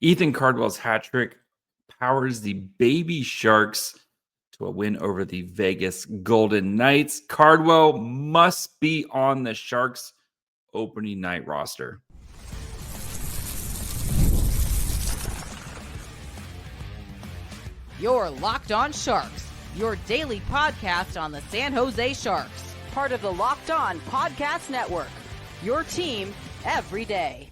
Ethan Cardwell's hat trick powers the Baby Sharks to a win over the Vegas Golden Knights. Cardwell must be on the Sharks opening night roster. You're Locked On Sharks, your daily podcast on the San Jose Sharks, part of the Locked On Podcast Network, your team every day.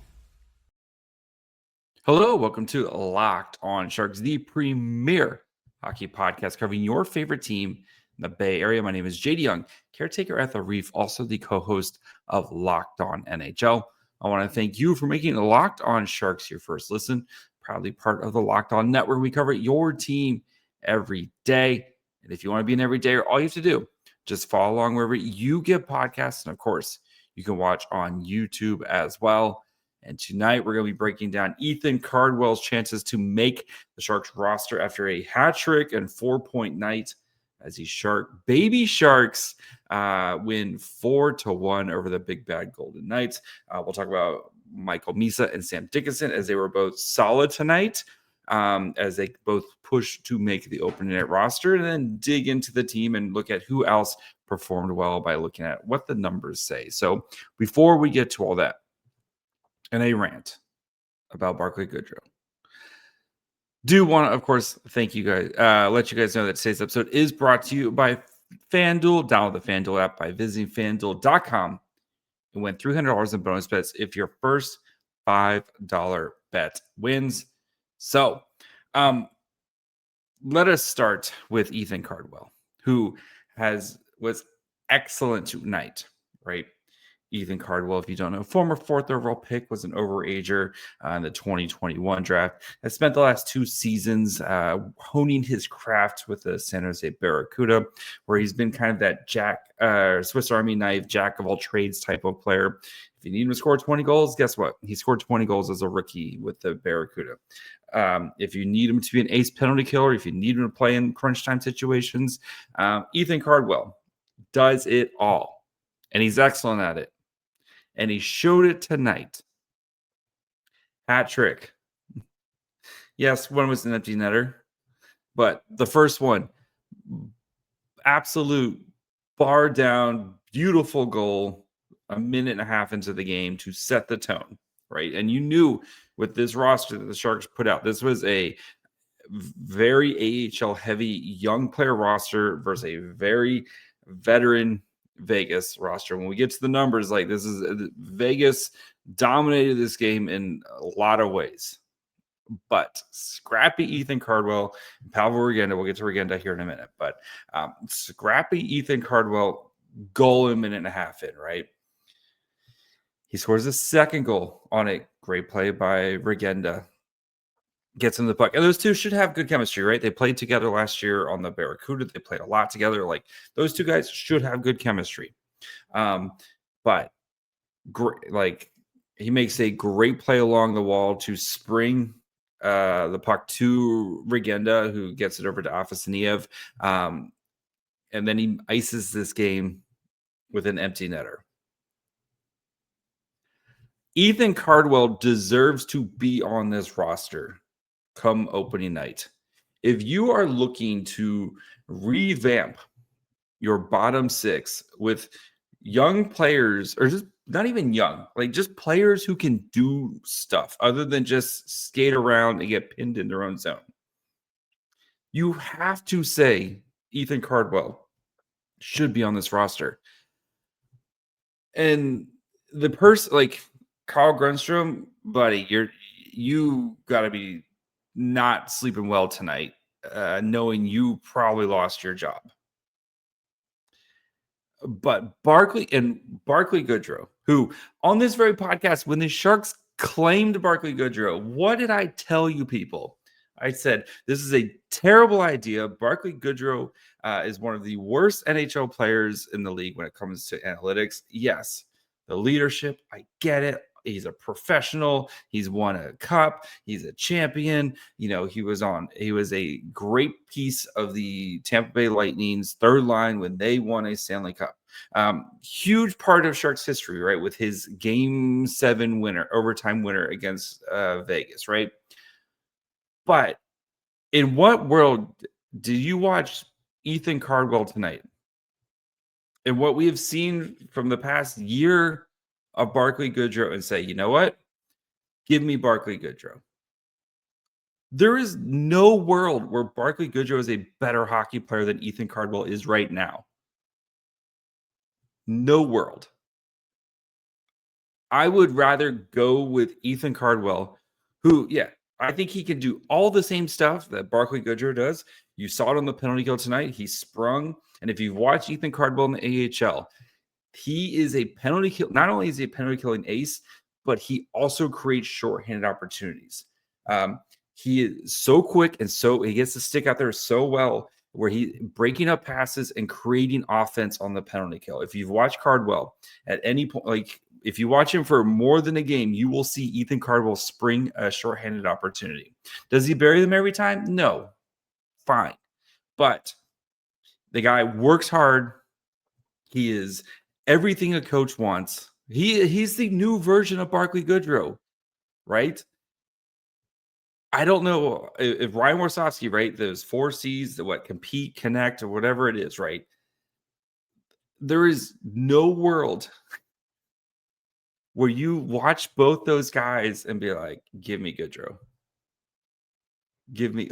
Hello, welcome to Locked On Sharks, the premier hockey podcast covering your favorite team in the Bay Area. My name is JD Young, caretaker at the Reef, also the co-host of Locked On NHL. I want to thank you for making Locked On Sharks your first listen. Proudly part of the Locked On Network. We cover your team every day. And if you want to be an everydayer, all you have to do, just follow along wherever you get podcasts. And of course, you can watch on YouTube as well. And tonight, we're going to be breaking down Ethan Cardwell's chances to make the Sharks roster after a hat trick and 4-point night as the Baby Sharks win 4-1 over the Big Bad Golden Knights. We'll talk about Michael Misa and Sam Dickinson as they were both solid tonight, as they both push to make the opening night roster, and then dig into the team and look at who else performed well by looking at what the numbers say. So before we get to all that, and a rant about Barclay Goodrow. Do want to, of course, thank you guys. Let you guys know that today's episode is brought to you by FanDuel. Download the FanDuel app by visiting FanDuel.com and win $300 in bonus bets if your first $5 bet wins. So, let us start with Ethan Cardwell, who was excellent tonight, right? Ethan Cardwell, if you don't know, former 4th overall pick, was an overager in the 2021 draft. Has spent the last 2 seasons honing his craft with the San Jose Barracuda, where he's been kind of that Swiss Army knife, jack of all trades type of player. If you need him to score 20 goals, guess what? He scored 20 goals as a rookie with the Barracuda. If you need him to be an ace penalty killer, if you need him to play in crunch time situations, Ethan Cardwell does it all, and he's excellent at it. And he showed it tonight. Hat trick. Yes, one was an empty netter, but the first one, absolute bar down, beautiful goal, a minute and a half into the game to set the tone, right? And you knew with this roster that the Sharks put out, this was a very AHL heavy young player roster versus a very veteran Vegas roster. When we get to the numbers, like this is Vegas dominated this game in a lot of ways, but scrappy Ethan Cardwell, Pavol Regenda, we'll get to Regenda here in a minute, but scrappy Ethan Cardwell, goal a minute and a half in, right? He scores a second goal on a great play by Regenda, gets him the puck. And those two should have good chemistry, right? They played together last year on the Barracuda. They played a lot together. Like those two guys should have good chemistry. But great, he makes a great play along the wall to spring the puck to Regenda, who gets it over to Afasaniev. And then he ices this game with an empty netter. Ethan Cardwell deserves to be on this roster come opening night. If you are looking to revamp your bottom 6 with young players, or just not even young, like just players who can do stuff other than just skate around and get pinned in their own zone, you have to say Ethan Cardwell should be on this roster. And the person like Carl Grundstrom, buddy, you got to be not sleeping well tonight, knowing you probably lost your job. But Barclay Goodrow, who on this very podcast, when the Sharks claimed Barclay Goodrow, what did I tell you people? I said, this is a terrible idea. Barclay Goodrow is one of the worst NHL players in the league when it comes to analytics. Yes, the leadership, I get it. He's a professional. He's won a cup. He's a champion. You know, he was a great piece of the Tampa Bay Lightning's third line when they won a Stanley Cup. Huge part of Sharks history, right? With his Game 7 winner, overtime winner against Vegas, right? But in what world do you watch Ethan Cardwell tonight? And what we have seen from the past year of Barclay Goodrow and say, you know what? Give me Barclay Goodrow. There is no world where Barclay Goodrow is a better hockey player than Ethan Cardwell is right now. No world. I would rather go with Ethan Cardwell, who, yeah, I think he can do all the same stuff that Barclay Goodrow does. You saw it on the penalty kill tonight. He sprung. And if you've watched Ethan Cardwell in the AHL, he is a penalty kill. Not only is he a penalty killing ace, but he also creates shorthanded opportunities. He is so quick and he gets the stick out there so well where he breaking up passes and creating offense on the penalty kill. If you've watched Cardwell at any point, like if you watch him for more than a game, you will see Ethan Cardwell spring a shorthanded opportunity. Does he bury them every time? No. Fine. But the guy works hard. He is everything a coach wants. He's the new version of Barclay Goodrow, right? I don't know if Ryan Warsofsky, right? Those 4 C's, compete, connect, or whatever it is, right? There is no world where you watch both those guys and be like, give me Goodrow. Give me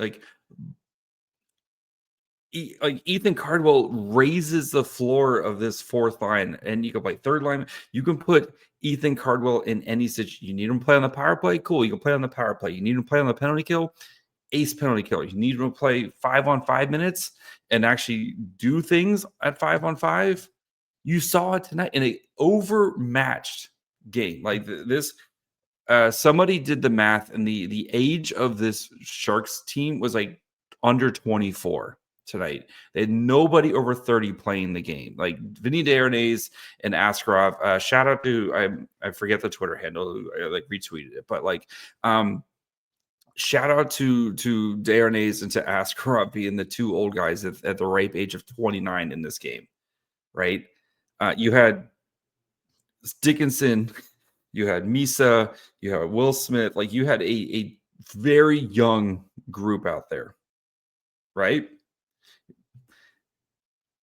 Ethan Cardwell raises the floor of this fourth line, and you can play third line. You can put Ethan Cardwell in any situation. You need him to play on the power play? Cool. You can play on the power play. You need him to play on the penalty kill? Ace penalty killer. You need him to play 5-on-5 minutes and actually do things at 5-on-5. You saw it tonight in an overmatched game. Like this, somebody did the math, and the age of this Sharks team was like under 24 tonight. They had nobody over 30 playing the game. Like Vinny Desharnais and Askarov. Shout out to I forget the Twitter handle who retweeted it, but shout out to Desharnais and to Askarov being the 2 old guys at the ripe age of 29 in this game, right? You had Dickinson, you had Misa, you had Will Smith. Like you had a very young group out there, right?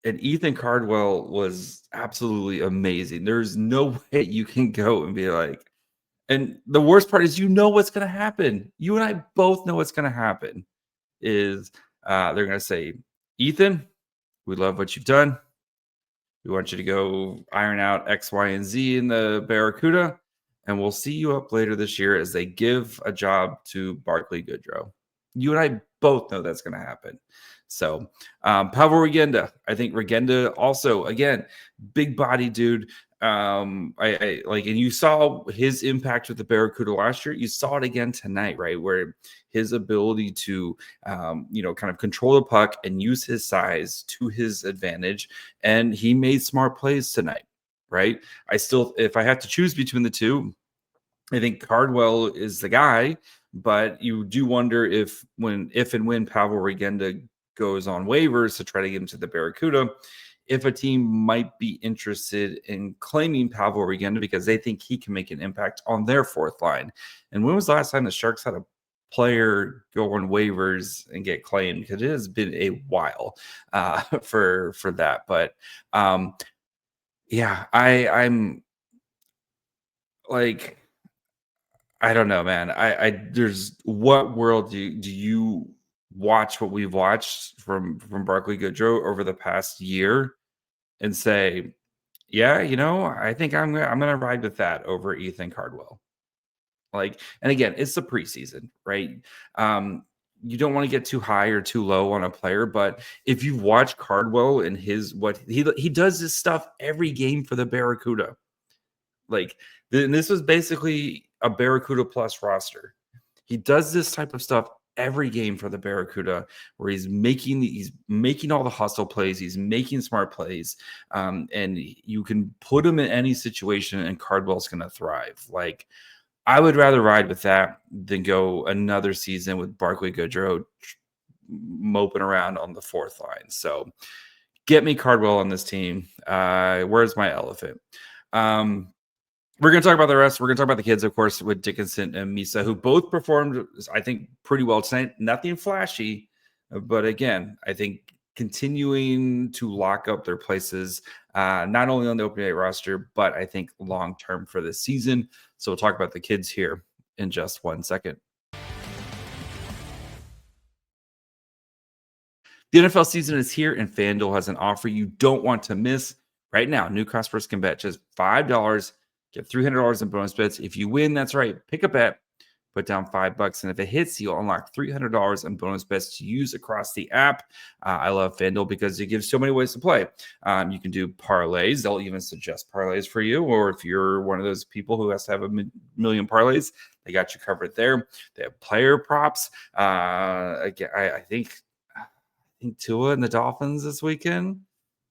And Ethan Cardwell was absolutely amazing. There's no way you can go and be like, and the worst part is, you know what's going to happen. You and I both know what's going to happen is they're going to say, Ethan, we love what you've done. We want you to go iron out X, Y, and Z in the Barracuda, and we'll see you up later this year as they give a job to Barclay Goodrow. You and I both know that's going to happen. So Pavol Regenda, I think Regenda also, again, big body dude. And you saw his impact with the Barracuda last year. You saw it again tonight, right? Where his ability to, kind of control the puck and use his size to his advantage. And he made smart plays tonight, right? If I have to choose between the two, I think Cardwell is the guy, but you do wonder if and when Pavol Regenda goes on waivers to try to get him to the Barracuda, if a team might be interested in claiming Pavol Regenda because they think he can make an impact on their fourth line. And when was the last time the Sharks had a player go on waivers and get claimed? Because it has been a while for that. But I'm like, I don't know, man. There's what world do you watch what we've watched from Barclay Goodrow over the past year and say, yeah, I think I'm gonna ride with that over Ethan Cardwell. And again, it's the preseason, right? You don't want to get too high or too low on a player, but if you watch Cardwell and he does this stuff every game for the Barracuda. This was basically a Barracuda plus roster. He does this type of stuff every game for the Barracuda, where he's making all the hustle plays, he's making smart plays, and you can put him in any situation, and Cardwell's going to thrive. I would rather ride with that than go another season with Barclay Goodrow moping around on the fourth line. So Get me Cardwell on this team. Where's my elephant? We're going to talk about the rest. We're going to talk about the kids, of course, with Dickinson and Misa, who both performed, I think, pretty well tonight. Nothing flashy, but again, I think continuing to lock up their places, not only on the opening night roster, but I think long-term for this season. So we'll talk about the kids here in just 1 second. The NFL season is here, and FanDuel has an offer you don't want to miss. Right now, new customers can bet just $5, get $300 in bonus bets. If you win, that's right, pick a bet, put down $5, and if it hits, you'll unlock $300 in bonus bets to use across the app. I love FanDuel because it gives so many ways to play. You can do parlays. They'll even suggest parlays for you, or if you're one of those people who has to have a million parlays, they got you covered there. They have player props. Again, I think Tua and the Dolphins this weekend.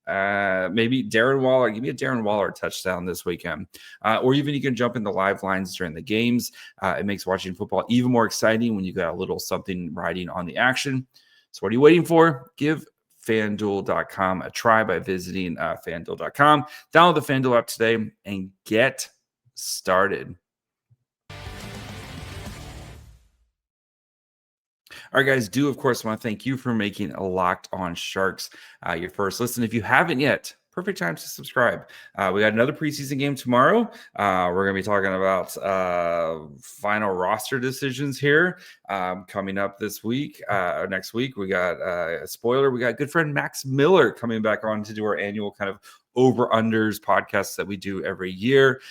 Maybe Darren Waller. Give me a Darren Waller touchdown this weekend. Or even you can jump in the live lines during the games. It makes watching football even more exciting when you got a little something riding on the action. So what are you waiting for? Give FanDuel.com a try by visiting FanDuel.com. Download the FanDuel app today and get started. All right, guys, of course want to thank you for making a Locked On Sharks your first listen. If you haven't yet, perfect time to subscribe. We got another preseason game tomorrow. We're going to be talking about final roster decisions here coming up this week or next week. We got a spoiler. We got good friend Max Miller coming back on to do our annual kind of over-unders podcasts that we do every year.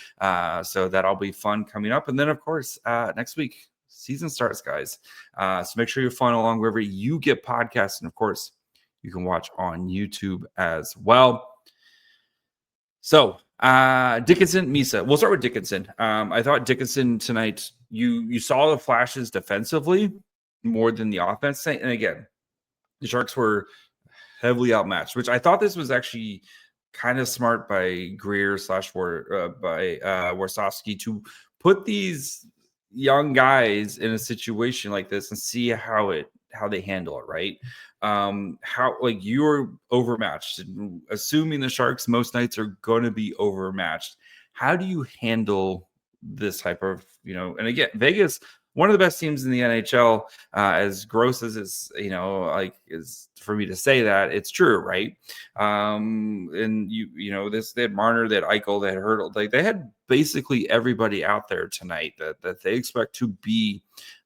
So that'll be fun coming up. And then, of course, next week, season starts, guys. So make sure you're following along wherever you get podcasts. And of course, you can watch on YouTube as well. So Dickinson, Misa. We'll start with Dickinson. I thought Dickinson tonight, you saw the flashes defensively more than the offense. And again, the Sharks were heavily outmatched, which I thought this was actually kind of smart by Greer / by Warsofsky to put these young guys in a situation like this and see how they handle it, right? How, like, you're overmatched, assuming the Sharks most nights are going to be overmatched. How do you handle this type of, and again, Vegas, one of the best teams in the NHL, as gross as it's, is for me to say that, it's true, right? And they had Marner, they had Eichel, they had Hurdle, like they had basically everybody out there tonight that they expect to be,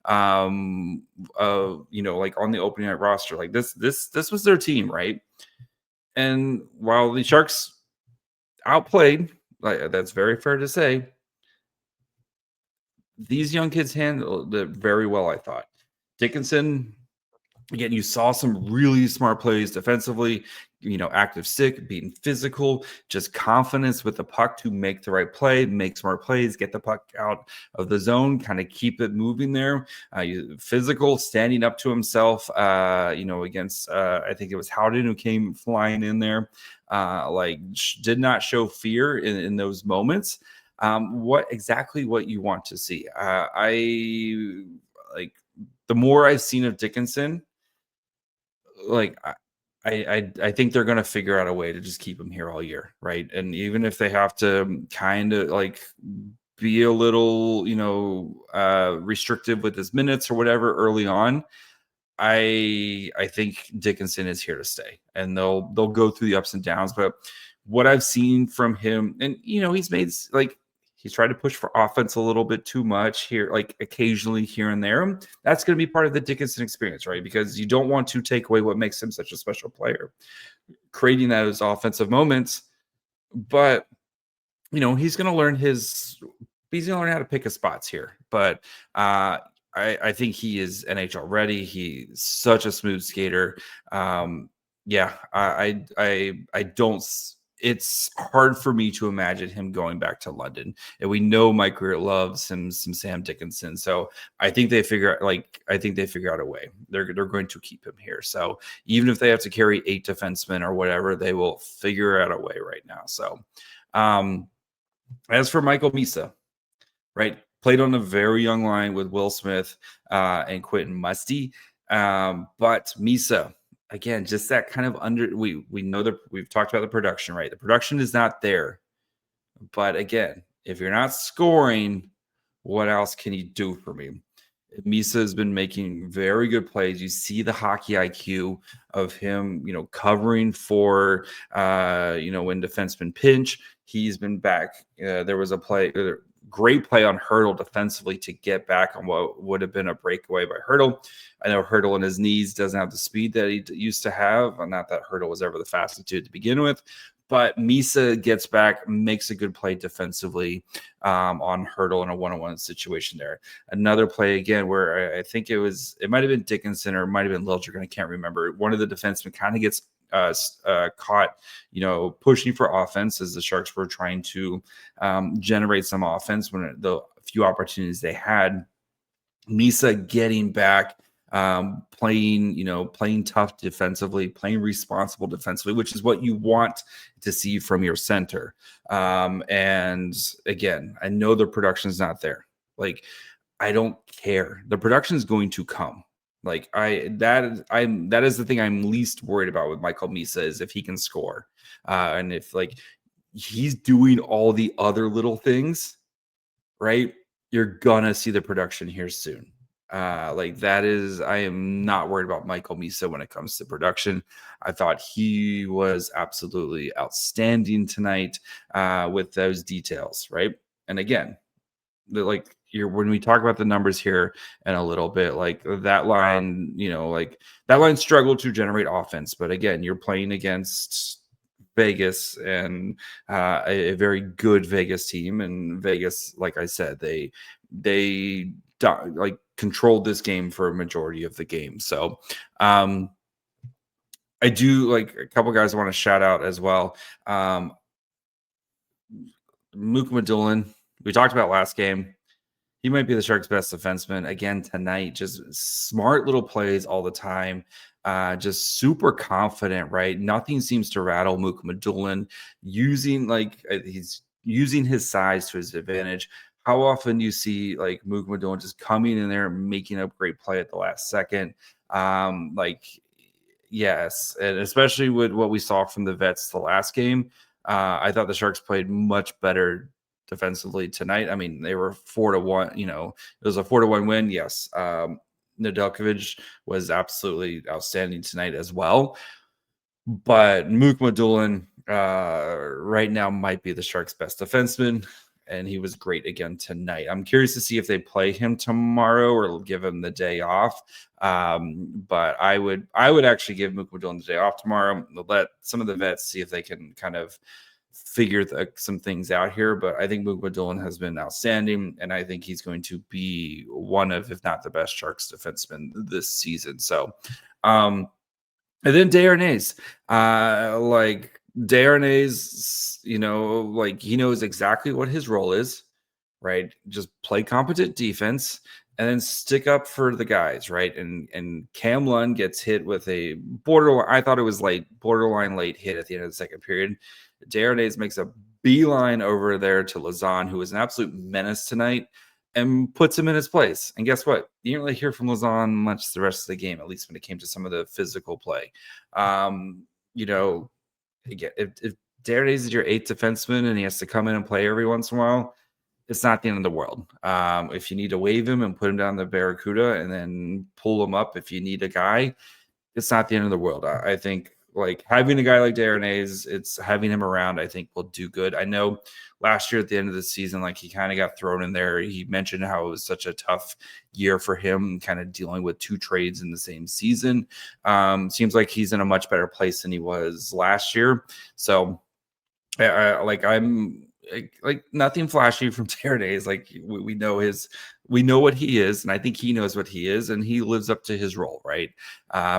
like on the opening night roster. Like this was their team, right? And while the Sharks outplayed, like that's very fair to say, these young kids handled it very well, I thought. Dickinson, again, you saw some really smart plays defensively, active stick, being physical, just confidence with the puck to make the right play, make smart plays, get the puck out of the zone, kind of keep it moving there. Physical, standing up to himself, against, I think it was Howden who came flying in there, did not show fear in those moments. What you want to see. The more I've seen of Dickinson, I think they're going to figure out a way to just keep him here all year, right? And even if they have to kind of be a little, restrictive with his minutes or whatever early on, I think Dickinson is here to stay, and they'll go through the ups and downs. But what I've seen from him, and he's tried to push for offense a little bit too much here, occasionally here and there. That's going to be part of the Dickinson experience, right? Because you don't want to take away what makes him such a special player, creating those offensive moments. But, he's going to learn how to pick his spots here. But I think he is NHL ready. He's such a smooth skater. I don't. It's hard for me to imagine him going back to London. And we know Mike Greer loves him some Sam Dickinson. So I think they figure out a way. They're going to keep him here. So even if they have to carry 8 defensemen or whatever, they will figure out a way right now. So as for Michael Misa, right, played on a very young line with Will Smith and Quentin Musty. But Misa, again, just that kind of we know that we've talked about the production, right? The production is not there. But again, if you're not scoring, what else can you do for me? Misa has been making very good plays. You see the hockey IQ of him, covering for, when defensemen pinch. He's been back. There was a great play on Hurdle defensively to get back on what would have been a breakaway by Hurdle. I know Hurdle in his knees doesn't have the speed that he used to have. Not that Hurdle was ever the fastest dude to begin with, but Misa gets back, makes a good play defensively on Hurdle in a one-on-one situation there. Another play again where I think it might have been Dickinson or it might have been Liljegren. I can't remember. One of the defensemen kind of gets caught, pushing for offense as the Sharks were trying to generate some offense when the few opportunities they had. Misa getting back, playing tough defensively, playing responsible defensively, which is what you want to see from your center. And again, I know the production is not there. Like, I don't care. The production is going to come. Like that is the thing I'm least worried about with Michael Misa is if he can score. And if he's doing all the other little things, right? You're gonna see the production here soon. I am not worried about Michael Misa when it comes to production. I thought he was absolutely outstanding tonight with those details, right? And again, when we talk about the numbers here in a little bit, that line, that line struggled to generate offense. But again, you're playing against Vegas and a very good Vegas team. And Vegas, like I said, they controlled this game for a majority of the game. So I do a couple guys I want to shout out as well. Mukhamadullin, we talked about last game. He might be the Sharks' best defenseman again tonight. Just smart little plays all the time. Just super confident, right? Nothing seems to rattle Mukhamadullin. He's using his size to his advantage. How often do you see Mukhamadullin just coming in there and making a great play at the last second? Yes, and especially with what we saw from the Vets the last game. I thought the Sharks played much better defensively tonight. I mean, they were 4-1. It was a 4-1 win. Yes, Nedeljkovic was absolutely outstanding tonight as well. But Mukhamadullin right now might be the Sharks' best defenseman, and he was great again tonight. I'm curious to see if they play him tomorrow or give him the day off. But I would actually give Mukhamadullin the day off tomorrow. Let some of the vets see if they can kind of figure some things out here. But I think Mukhamadullin has been outstanding, and I think he's going to be one of, if not the best, Sharks defensemen this season. So, and then Desharnais, Desharnais, he knows exactly what his role is, right? Just play competent defense and then stick up for the guys, right? And Cam Lund gets hit with a borderline, I thought it was borderline late hit at the end of the second period. Desharnais makes a beeline over there to Lauzon, who was an absolute menace tonight, and puts him in his place. And guess what? You didn't really hear from Lauzon much the rest of the game, at least when it came to some of the physical play. Again, if Desharnais is your eighth defenseman and he has to come in and play every once in a while, it's not the end of the world. If you need to waive him and put him down the Barracuda and then pull him up if you need a guy, it's not the end of the world. I think having a guy like Desharnais, it's having him around, I think will do good. I know last year at the end of the season, he kind of got thrown in there. He mentioned how it was such a tough year for him, kind of dealing with two trades in the same season. Seems like he's in a much better place than he was last year. So I'm nothing flashy from Desharnais. We know what he is, and I think he knows what he is, and he lives up to his role, right?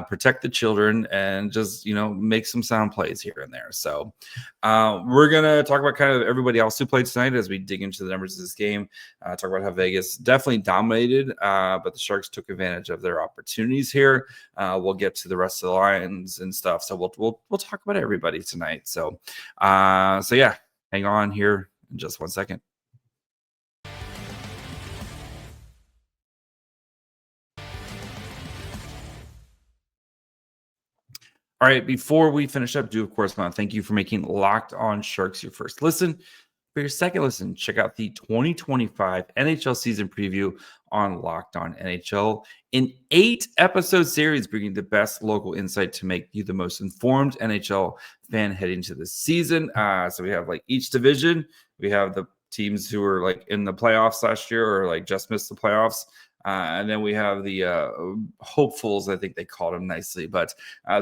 Protect the children and just make some sound plays here and there. So we're gonna talk about kind of everybody else who played tonight as we dig into the numbers of this game. Talk about how Vegas definitely dominated, but the Sharks took advantage of their opportunities here. We'll get to the rest of the lines and stuff. So we'll talk about everybody tonight. So yeah. Hang on here in just 1 second. All right, before we finish up, do of course want to thank you for making Locked On Sharks your first listen. For your second listen, check out the 2025 NHL season preview on Locked On NHL, an 8-episode series bringing the best local insight to make you the most informed NHL fan heading into the season. So we have like each division. We have the teams who were like in the playoffs last year or like just missed the playoffs. And then we have the hopefuls, I think they called them nicely, but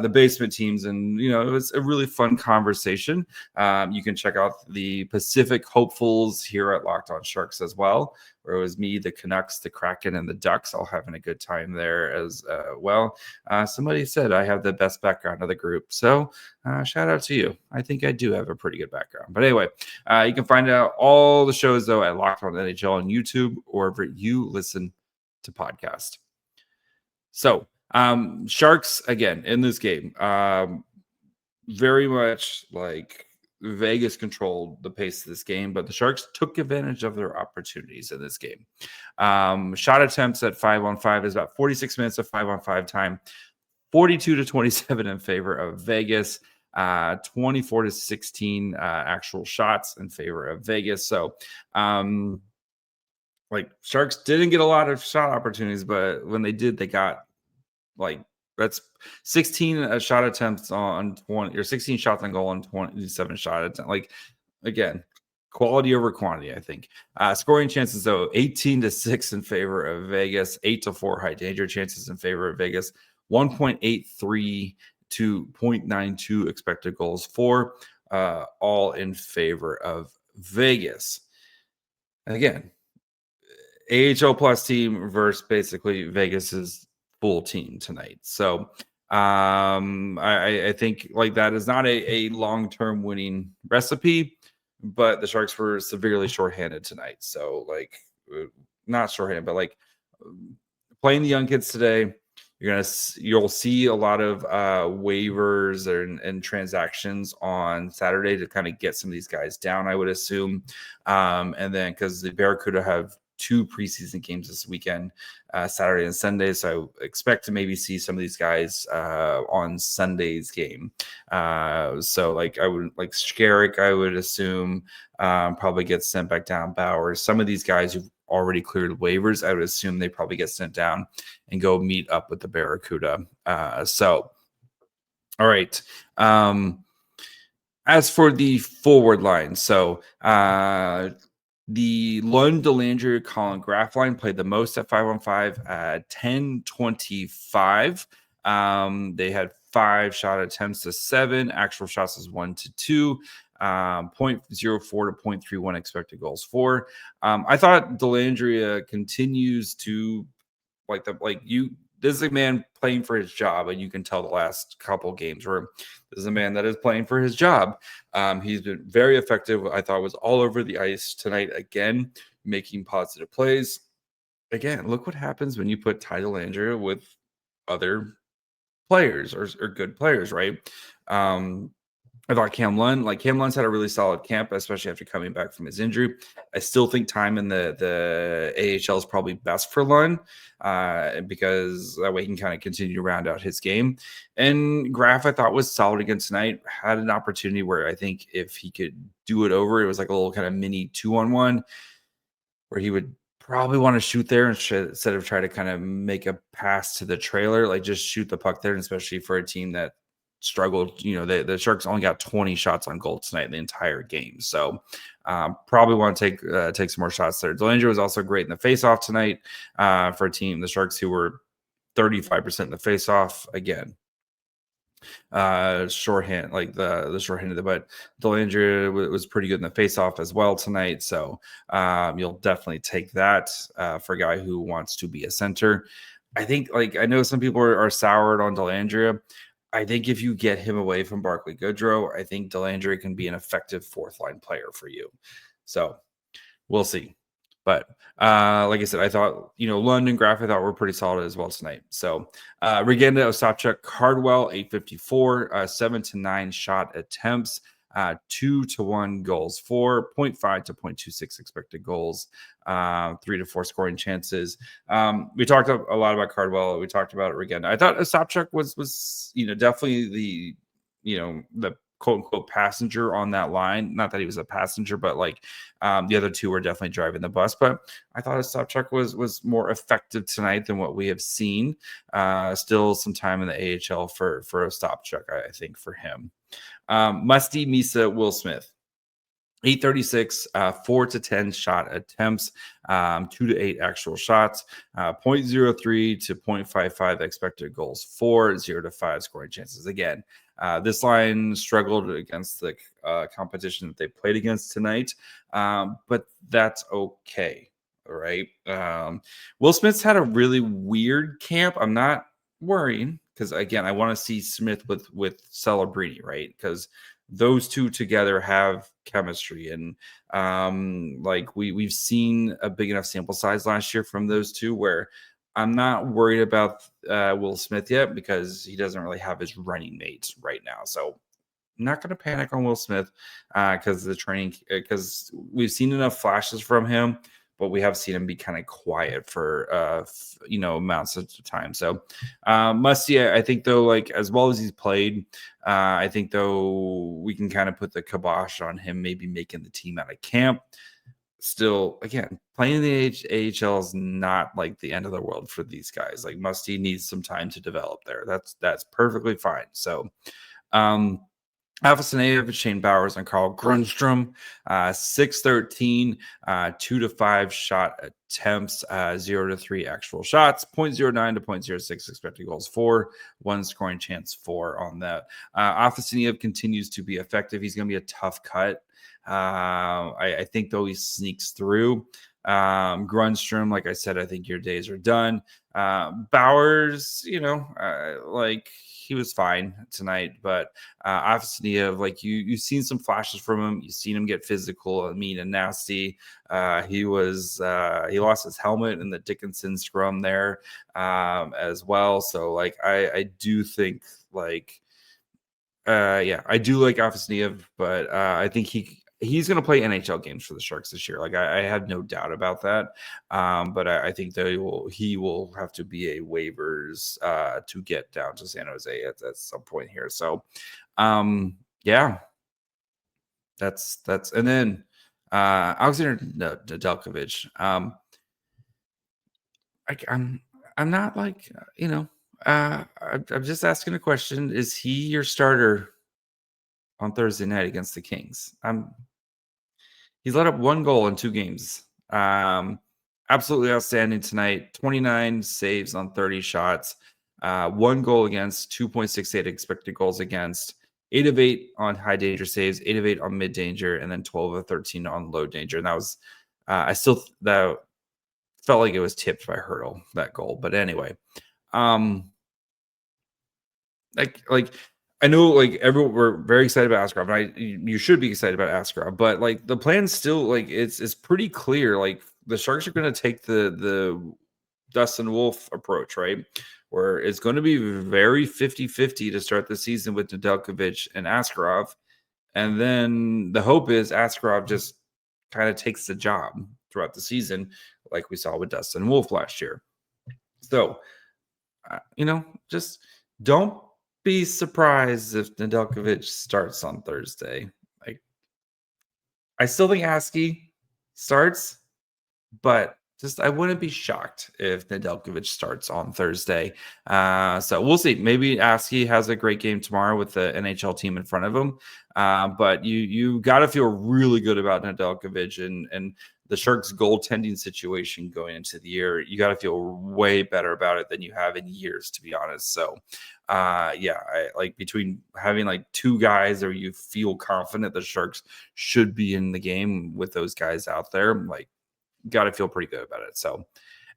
the basement teams. And, you know, it was a really fun conversation. You can check out the Pacific hopefuls here at Locked On Sharks as well, where it was me, the Canucks, the Kraken, and the Ducks all having a good time there as well. Somebody said I have the best background of the group. So shout out to you. I think I do have a pretty good background. But anyway, you can find out all the shows, though, at Locked On NHL on YouTube or wherever you listen to podcast. So Sharks again in this game, very much like Vegas controlled the pace of this game, but the Sharks took advantage of their opportunities in this game. Shot attempts at 5-on-5 is about 46 minutes of 5-on-5 time, 42-27 in favor of Vegas, 24-16 actual shots in favor of Vegas. So like Sharks didn't get a lot of shot opportunities, but when they did, they got like that's 16 shot attempts on 20 or 16 shots on goal on 27 shot attempts. Like again, quality over quantity, I think. Scoring chances though, 18-6 in favor of Vegas, 8-4 high danger chances in favor of Vegas, 1.83 to 0.92 expected goals for, all in favor of Vegas. And again, AHL plus team versus basically Vegas's full team tonight. So I think like that is not a long-term winning recipe, but the Sharks were severely shorthanded tonight. So like not shorthanded, but like playing the young kids today, you'll see a lot of waivers and transactions on Saturday to kind of get some of these guys down, I would assume. And then because the Barracuda have 2 preseason games this weekend, Saturday and Sunday. So I expect to maybe see some of these guys on Sunday's game. So like I would like Skarek, I would assume probably gets sent back down. Bowers, some of these guys who've already cleared waivers, I would assume they probably get sent down and go meet up with the Barracuda. So all right. As for the forward line, so the Lund-Dellandrea-Graf line played the most at 5-on-5 at 10-25. They had 5 shot attempts to 7. Actual shots is 1-2. 0.04 to 0.31 expected goals for. I thought Dellandrea continues to this is a man playing for his job, and you can tell the last couple games where this is a man that is playing for his job. He's been very effective. I thought was all over the ice tonight again, making positive plays. Again, look what happens when you put Ty Dellandrea with other players or good players, right? I thought Cam Lund's had a really solid camp, especially after coming back from his injury. I still think time in the AHL is probably best for Lund because that way he can kind of continue to round out his game. And Graf, I thought, was solid again tonight. Had an opportunity where I think if he could do it over, it was like a little kind of mini 2-on-1 where he would probably want to shoot there instead of try to kind of make a pass to the trailer, like just shoot the puck there, and especially for a team that struggled. You know, the Sharks only got 20 shots on goal tonight in the entire game. So probably want to take some more shots there. Dellandrea was also great in the faceoff tonight for a team, the Sharks, who were 35% in the faceoff. Again, shorthand, like the shorthanded, but Dellandrea was pretty good in the faceoff as well tonight. So you'll definitely take that for a guy who wants to be a center. I think, like, I know some people are soured on Dellandrea. I think if you get him away from Barclay Goodrow, I think Dellandrea can be an effective 4th-line player for you. So we'll see. But like I said, I thought, Lund and Graf, I thought were pretty solid as well tonight. So Regenda, Osapchuk, Cardwell, 854, 7-9 shot attempts. 2-1 goals for, 0.5 to 0.26 expected goals, 3 to 4 scoring chances. We talked a lot about Cardwell. We talked about Regenda. I thought Ostapchuk was definitely the quote unquote passenger on that line. Not that he was a passenger, but like the other two were definitely driving the bus. But I thought Ostapchuk was more effective tonight than what we have seen. Still some time in the AHL for Ostapchuk, I think, for him. Musty-Misa Will Smith. 836, 4 to 10 shot attempts, 2 to 8 actual shots, 0.03 to 0.55 expected goals for, 0 to 5 scoring chances. Again, this line struggled against the competition that they played against tonight, but that's okay. All right. Will Smith's had a really weird camp. I'm not worrying because, again, I want to see Smith with Celebrini, right? Because those two together have chemistry, and we've seen a big enough sample size last year from those two where I'm not worried about Will Smith yet because he doesn't really have his running mates right now. So I'm not going to panic on Will Smith because we've seen enough flashes from him, but we have seen him be kind of quiet for amounts of time. So Musty, I think though, like as well as he's played, I think though we can kind of put the kibosh on him maybe making the team out of camp. Still, again, playing the AHL is not like the end of the world for these guys. Like Musty needs some time to develop there. That's perfectly fine. So Alpha Saneyev, Shane Bowers, and Carl Grundstrom, 6-13, 2 to 5 shot attempts, 0 to 3 actual shots, 0.09 to 0.06 expected goals for, 1 scoring chance for on that. Alpha Saneyev continues to be effective. He's going to be a tough cut. I think though he sneaks through. Grundstrom, like I said, I think your days are done. Bowers, he was fine tonight, but obviously, like you've seen some flashes from him. You've seen him get physical, mean, and nasty. He lost his helmet in the Dickinson scrum there as well. So, like, I do think, like, I do like Afasniev, but I think he's going to play NHL games for the Sharks this year. Like I have no doubt about that. But I think that he will have to be a waivers to get down to San Jose at some point here. So, that's and then Alexander Nedeljkovic. I'm not like I'm just asking a question. Is he your starter on Thursday night against the Kings? He's let up 1 goal in 2 games. Absolutely outstanding tonight. 29 saves on 30 shots. 1 goal against, 2.68 expected goals against. 8 of 8 on high danger saves, 8 of 8 on mid danger, and then 12 of 13 on low danger. And that was, that felt like it was tipped by Hurdle, that goal. But anyway, I know, like, everyone, we're very excited about Askarov, and you should be excited about Askarov, but like the plan still, like, it's pretty clear. Like the Sharks are going to take the Dustin Wolf approach, right? Where it's going to be very 50-50 to start the season with Nedeljkovic and Askarov. And then the hope is Askarov just kind of takes the job throughout the season, like we saw with Dustin Wolf last year. So, just don't be surprised if Nedeljkovic starts on Thursday. Like, I still think Askey starts, but I wouldn't be shocked if Nedeljkovic starts on Thursday. So we'll see. Maybe Askey has a great game tomorrow with the NHL team in front of him. But you got to feel really good about Nedeljkovic and the Sharks' goaltending situation going into the year. You got to feel way better about it than you have in years, to be honest. So, I like between having like 2 guys or you feel confident the Sharks should be in the game with those guys out there, like, got to feel pretty good about it. So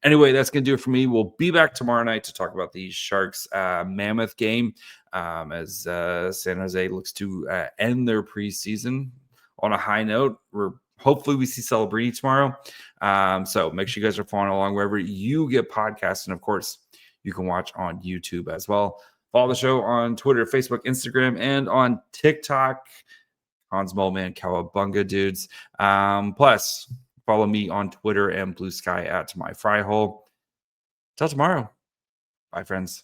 anyway, that's going to do it for me. We'll be back tomorrow night to talk about the Sharks Mammoth game as San Jose looks to end their preseason on a high note. Hopefully we see Celebrini tomorrow. So make sure you guys are following along wherever you get podcasts. And of course, you can watch on YouTube as well. Follow the show on Twitter, Facebook, Instagram, and on TikTok. Hans Moleman, Cowabunga dudes. Plus, follow me on Twitter and Blue Sky at MyFryhole. Till tomorrow. Bye, friends.